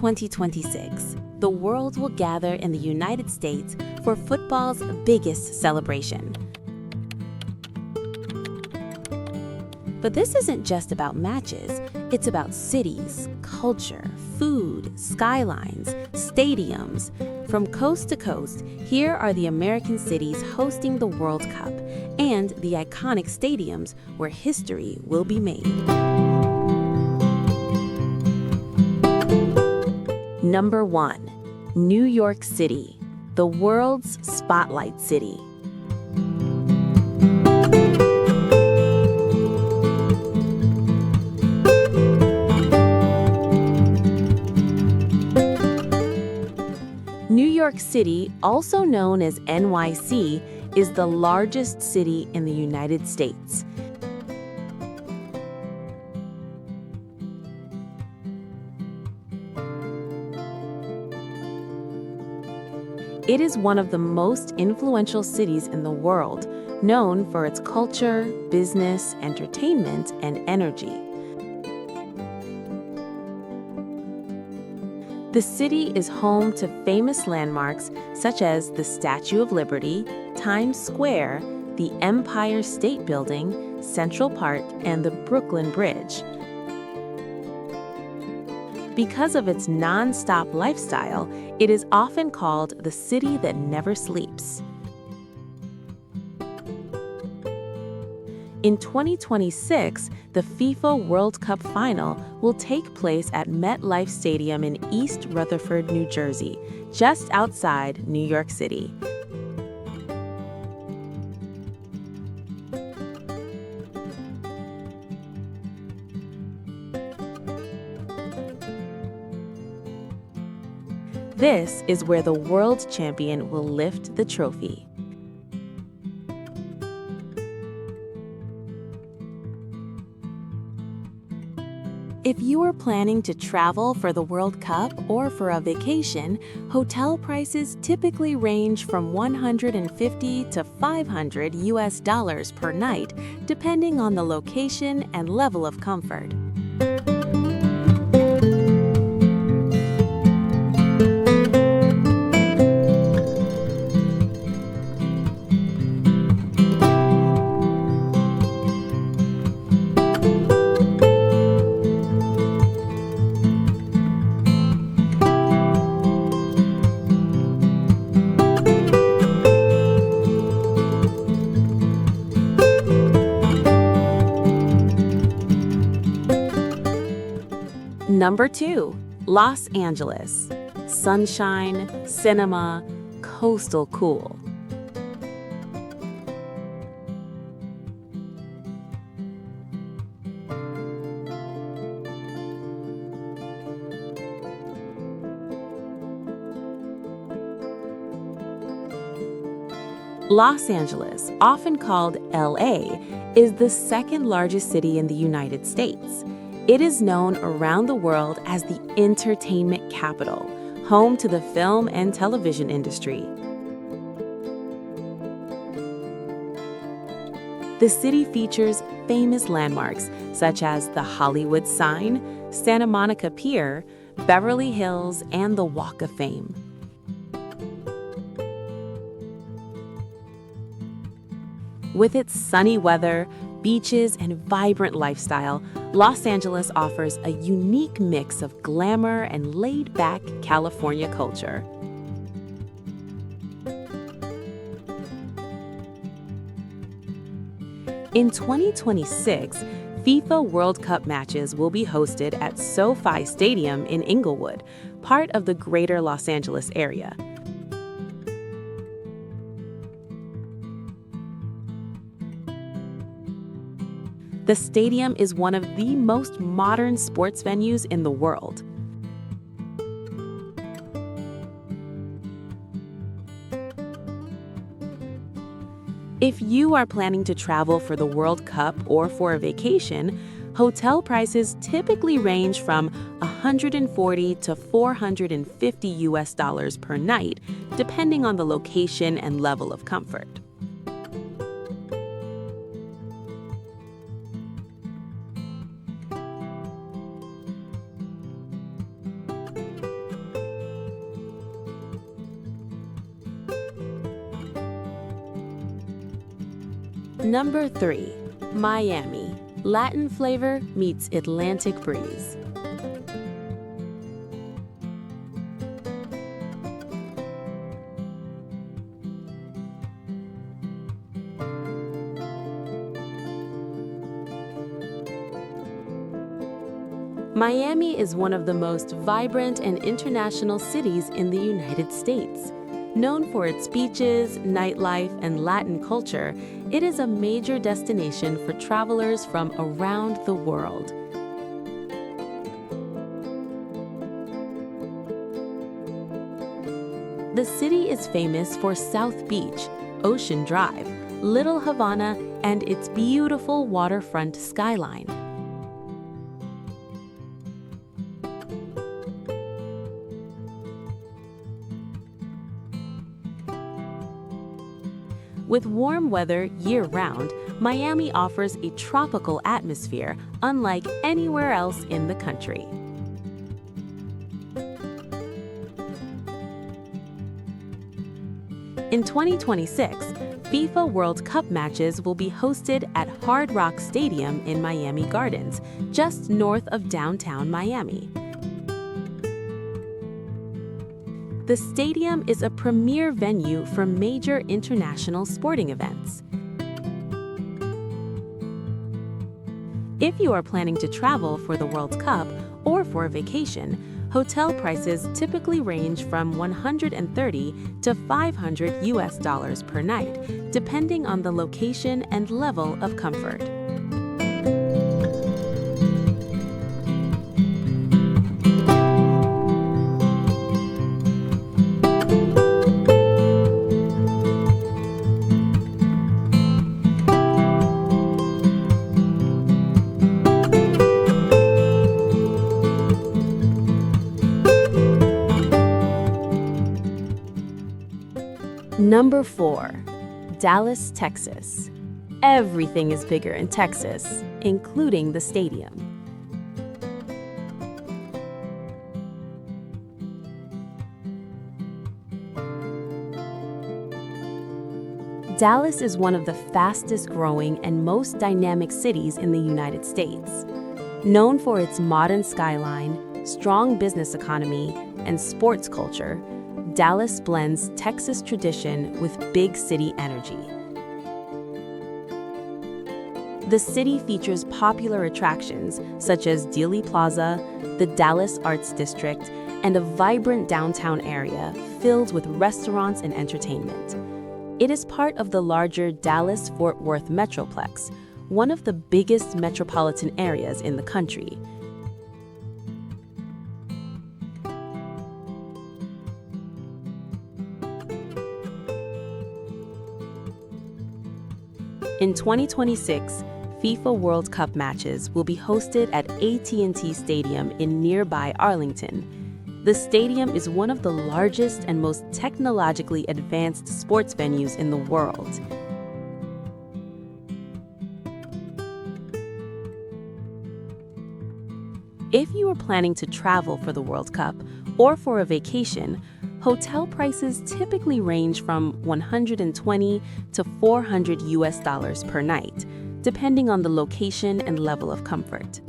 2026, the world will gather in the United States for football's biggest celebration. But this isn't just about matches. It's about cities, culture, food, skylines, stadiums. From coast to coast, here are the American cities hosting the World Cup and the iconic stadiums where history will be made. Number 1. New York City, the world's spotlight city. New York City, also known as NYC, is the largest city in the United States. It is one of the most influential cities in the world, known for its culture, business, entertainment, and energy. The city is home to famous landmarks such as the Statue of Liberty, Times Square, the Empire State Building, Central Park, and the Brooklyn Bridge. Because of its non-stop lifestyle, it is often called the city that never sleeps. In 2026, the FIFA World Cup final will take place at MetLife Stadium in East Rutherford, New Jersey, just outside New York City. This is where the world champion will lift the trophy. If you are planning to travel for the World Cup or for a vacation, hotel prices typically range from $150 to $500 per night, depending on the location and level of comfort. Number 2. Los Angeles. Sunshine, cinema, coastal cool. Los Angeles, often called LA, is the second largest city in the United States. It is known around the world as the entertainment capital, home to the film and television industry. The city features famous landmarks such as the Hollywood sign, Santa Monica Pier, Beverly Hills, and the Walk of Fame. With its sunny weather, beaches, and vibrant lifestyle, Los Angeles offers a unique mix of glamour and laid-back California culture. In 2026, FIFA World Cup matches will be hosted at SoFi Stadium in Inglewood, part of the greater Los Angeles area. The stadium is one of the most modern sports venues in the world. If you are planning to travel for the World Cup or for a vacation, hotel prices typically range from $140 to $450 per night, depending on the location and level of comfort. Number 3. Miami. Latin flavor meets Atlantic breeze. Miami is one of the most vibrant and international cities in the United States. Known for its beaches, nightlife, and Latin culture, it is a major destination for travelers from around the world. The city is famous for South Beach, Ocean Drive, Little Havana, and its beautiful waterfront skyline. With warm weather year-round, Miami offers a tropical atmosphere unlike anywhere else in the country. In 2026, FIFA World Cup matches will be hosted at Hard Rock Stadium in Miami Gardens, just north of downtown Miami. The stadium is a premier venue for major international sporting events. If you are planning to travel for the World Cup or for a vacation, hotel prices typically range from $130 to $500 per night, depending on the location and level of comfort. Number 4. Dallas, Texas. Everything is bigger in Texas, including the stadium. Dallas is one of the fastest growing and most dynamic cities in the United States. Known for its modern skyline, strong business economy, and sports culture, Dallas blends Texas tradition with big city energy. The city features popular attractions such as Dealey Plaza, the Dallas Arts District, and a vibrant downtown area filled with restaurants and entertainment. It is part of the larger Dallas-Fort Worth Metroplex, one of the biggest metropolitan areas in the country. In 2026, FIFA World Cup matches will be hosted at AT&T Stadium in nearby Arlington. The stadium is one of the largest and most technologically advanced sports venues in the world. If you are planning to travel for the World Cup or for a vacation, hotel prices typically range from $120 to $400 per night, depending on the location and level of comfort.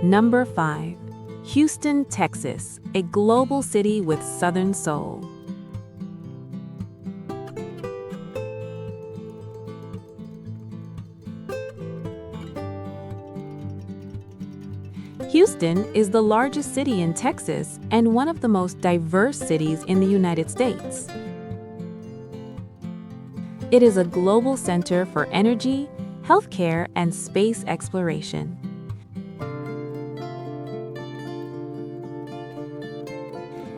Number 5. Houston, Texas, a global city with Southern soul. Houston is the largest city in Texas and one of the most diverse cities in the United States. It is a global center for energy, healthcare, and space exploration.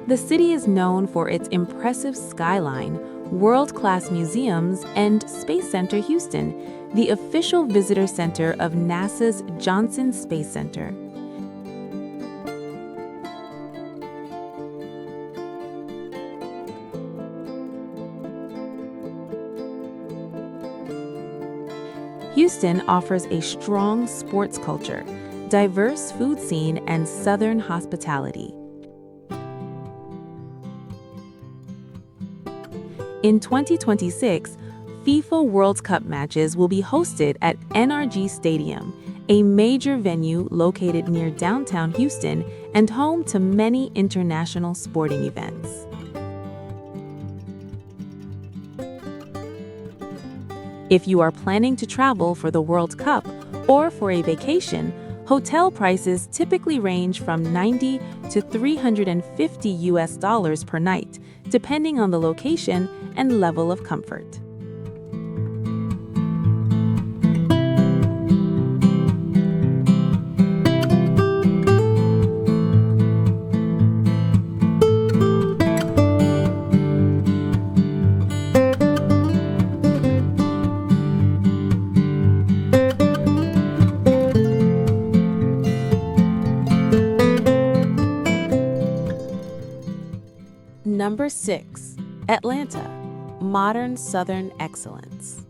The city is known for its impressive skyline, world-class museums, and Space Center Houston, the official visitor center of NASA's Johnson Space Center. Houston offers a strong sports culture, diverse food scene, and Southern hospitality. In 2026, FIFA World Cup matches will be hosted at NRG Stadium, a major venue located near downtown Houston and home to many international sporting events. If you are planning to travel for the World Cup or for a vacation, hotel prices typically range from $90 to $350 per night, depending on the location and level of comfort. Number 6. Atlanta, modern Southern excellence.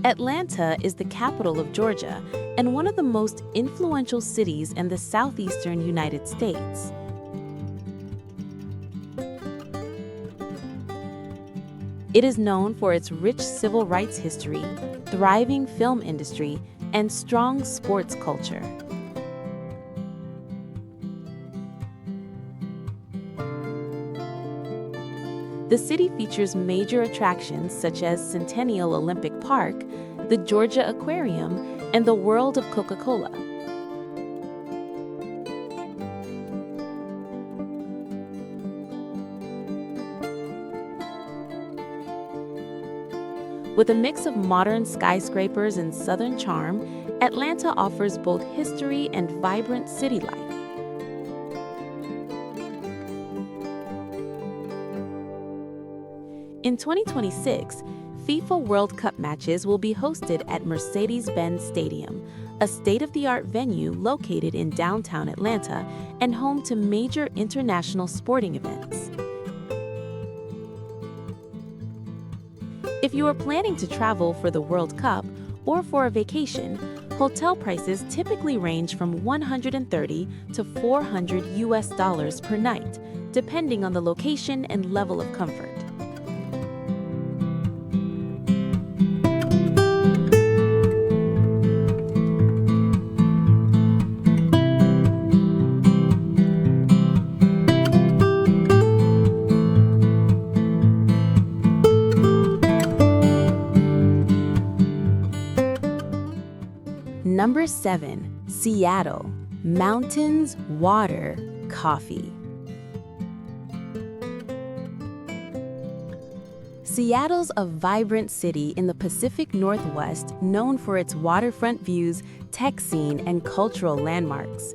Atlanta is the capital of Georgia and one of the most influential cities in the southeastern United States. It is known for its rich civil rights history, thriving film industry, and strong sports culture. The city features major attractions such as Centennial Olympic Park, the Georgia Aquarium, and the World of Coca-Cola. With a mix of modern skyscrapers and Southern charm, Atlanta offers both history and vibrant city life. In 2026, FIFA World Cup matches will be hosted at Mercedes-Benz Stadium, a state-of-the-art venue located in downtown Atlanta and home to major international sporting events. If you are planning to travel for the World Cup or for a vacation, hotel prices typically range from $130 to $400 per night, depending on the location and level of comfort. Number 7. Seattle, mountains, water, coffee. Seattle's a vibrant city in the Pacific Northwest known for its waterfront views, tech scene, and cultural landmarks.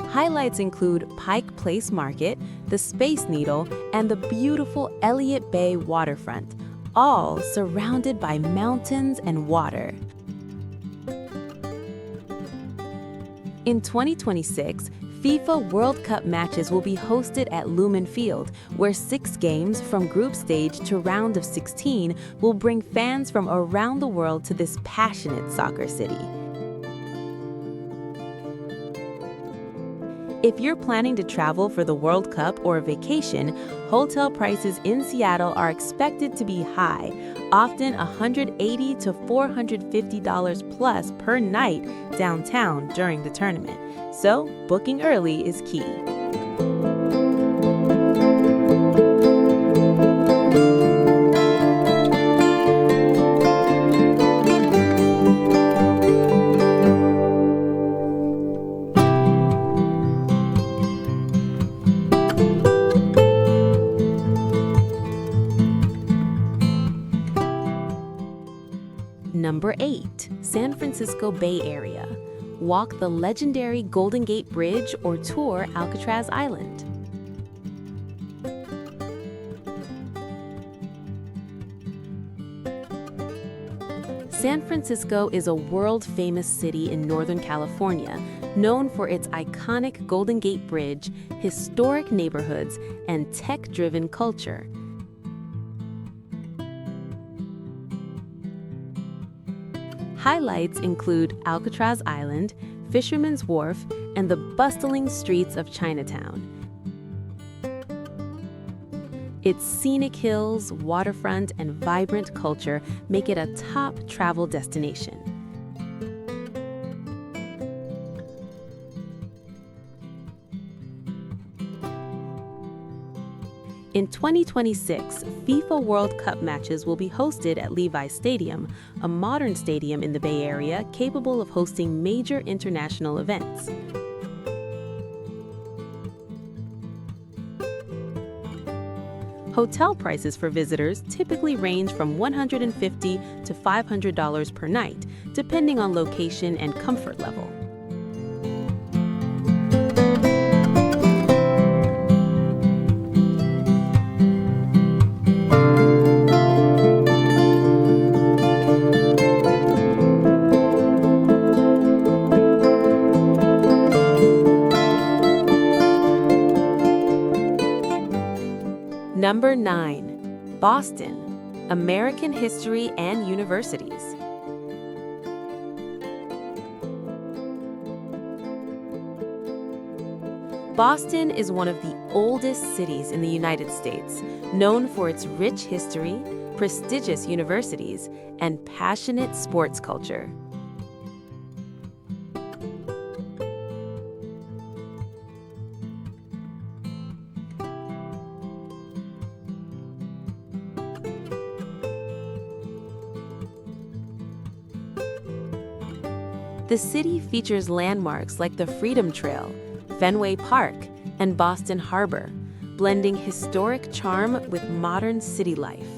Highlights include Pike Place Market, the Space Needle, and the beautiful Elliott Bay waterfront, all surrounded by mountains and water. In 2026, FIFA World Cup matches will be hosted at Lumen Field, where 6 games from group stage to round of 16 will bring fans from around the world to this passionate soccer city. If you're planning to travel for the World Cup or a vacation, hotel prices in Seattle are expected to be high, often $180 to $450 plus per night downtown during the tournament. So, booking early is key. Number 8. San Francisco Bay Area. Walk the legendary Golden Gate Bridge or tour Alcatraz Island. San Francisco is a world-famous city in Northern California, known for its iconic Golden Gate Bridge, historic neighborhoods, and tech-driven culture. Highlights include Alcatraz Island, Fisherman's Wharf, and the bustling streets of Chinatown. Its scenic hills, waterfront, and vibrant culture make it a top travel destination. In 2026, FIFA World Cup matches will be hosted at Levi's Stadium, a modern stadium in the Bay Area capable of hosting major international events. Hotel prices for visitors typically range from $150 to $500 per night, depending on location and comfort level. Number 9. Boston, American History and Universities. Boston is one of the oldest cities in the United States, known for its rich history, prestigious universities, and passionate sports culture. The city features landmarks like the Freedom Trail, Fenway Park, and Boston Harbor, blending historic charm with modern city life.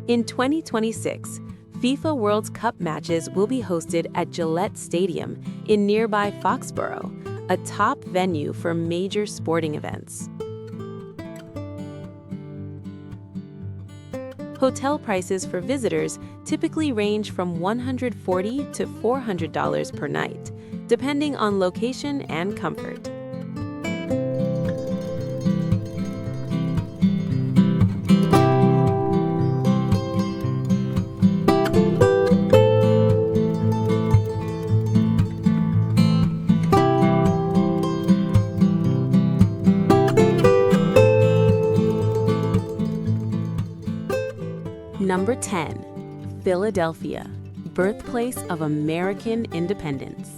In 2026, FIFA World Cup matches will be hosted at Gillette Stadium in nearby Foxborough, a top venue for major sporting events. Hotel prices for visitors typically range from $140 to $400 per night, depending on location and comfort. Number 10. Philadelphia, birthplace of American independence.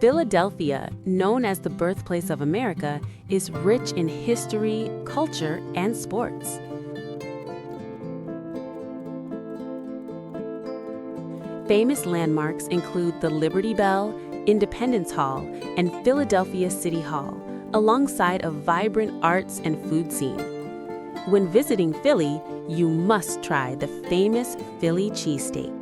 Philadelphia, known as the birthplace of America, is rich in history, culture, and sports. Famous landmarks include the Liberty Bell, Independence Hall, and Philadelphia City Hall, alongside a vibrant arts and food scene. When visiting Philly, you must try the famous Philly cheesesteak.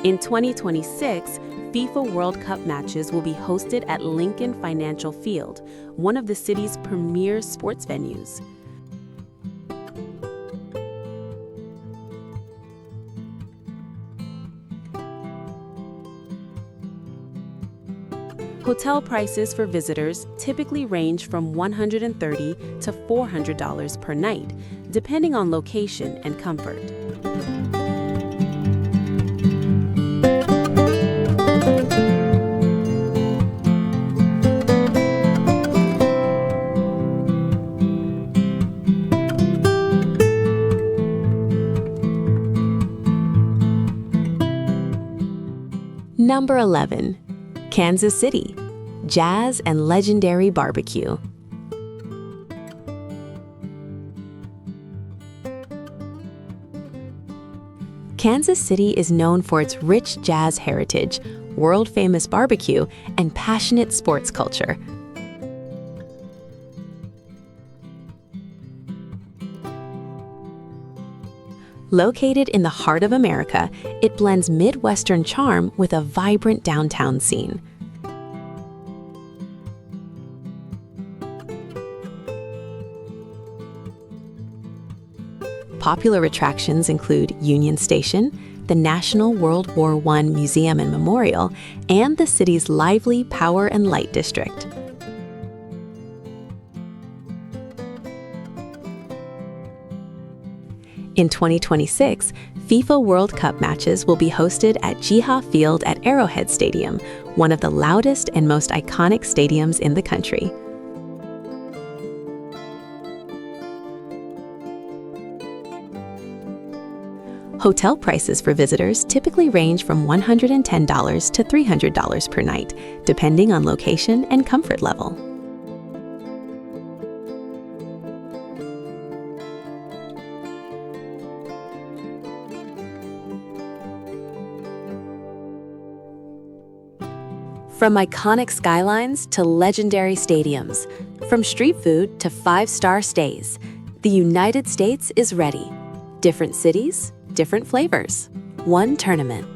In 2026, FIFA World Cup matches will be hosted at Lincoln Financial Field, one of the city's premier sports venues. Hotel prices for visitors typically range from $130 to $400 per night, depending on location and comfort. Number 11. Kansas City, jazz and legendary barbecue. Kansas City is known for its rich jazz heritage, world-famous barbecue, and passionate sports culture. Located in the heart of America, it blends Midwestern charm with a vibrant downtown scene. Popular attractions include Union Station, the National World War I Museum and Memorial, and the city's lively Power and Light District. In 2026, FIFA World Cup matches will be hosted at Jiha Field at Arrowhead Stadium, one of the loudest and most iconic stadiums in the country. Hotel prices for visitors typically range from $110 to $300 per night, depending on location and comfort level. From iconic skylines to legendary stadiums, from street food to five-star stays, the United States is ready. Different cities, different flavors. One tournament.